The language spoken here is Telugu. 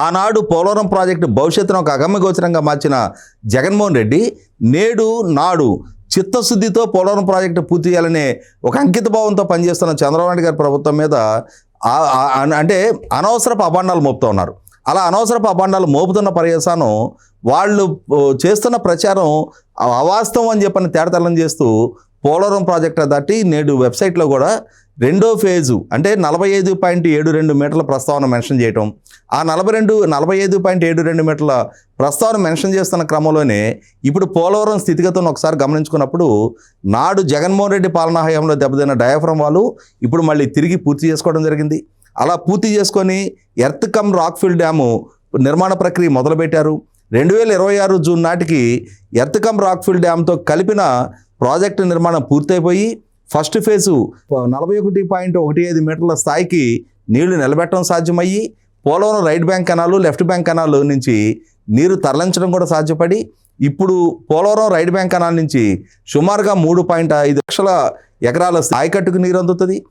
ఆనాడు పోలవరం ప్రాజెక్టు భవిష్యత్తును ఒక అగమ్యగోచరంగా మార్చిన జగన్మోహన్ రెడ్డి నాడు చిత్తశుద్ధితో పోలవరం ప్రాజెక్టు పూర్తి చేయాలనే ఒక అంకితభావంతో పనిచేస్తున్న చంద్రబాబు నాయుడు గారి ప్రభుత్వం మీద అంటే అనవసరపు అభాండాలు మోపుతూ ఉన్నారు. అలా అనవసరపు అభాండాలు మోపుతున్న పర్యవసానం వాళ్ళు చేస్తున్న ప్రచారం అవాస్తవం అని చెప్పని తేడతెల్లం చేస్తూ పోలవరం ప్రాజెక్టు దాటి నేడు వెబ్సైట్లో కూడా రెండో ఫేజు అంటే 45.72 మీటర్ల ప్రస్తావన మెన్షన్ చేయటం, ఆ 45.72 మీటర్ల ప్రస్తావన మెన్షన్ చేస్తున్న క్రమంలోనే ఇప్పుడు పోలవరం స్థితిగతులను ఒకసారి గమనించుకున్నప్పుడు నాడు జగన్మోహన్ రెడ్డి పాలనా హయాంలో దెబ్బతిన్న డయాఫ్రమ్ వాళ్ళు ఇప్పుడు మళ్ళీ తిరిగి పూర్తి చేసుకోవడం జరిగింది. అలా పూర్తి చేసుకొని ఎర్త్ కమ్ రాక్ఫిల్ డ్యాము నిర్మాణ ప్రక్రియ మొదలుపెట్టారు. 2026 జూన్ నాటికి ఎర్త్ కమ్ రాక్ఫిల్ డ్యామ్తో కలిపిన ప్రాజెక్టు నిర్మాణం పూర్తయిపోయి ఫస్ట్ ఫేజు 41.15 మీటర్ల స్థాయికి నీళ్లు నిలబెట్టడం సాధ్యమయ్యి Polavaram right bank canal left bank canal నుంచి నీరు తరలించడం కూడా సాధ్యపడి ఇప్పుడు పోలవరం రైట్ బ్యాంక్ కెనాల్ నుంచి సుమారుగా 3.5 లక్షల ఎకరాల ఆయకట్టుకు నీరు అందుతుంది.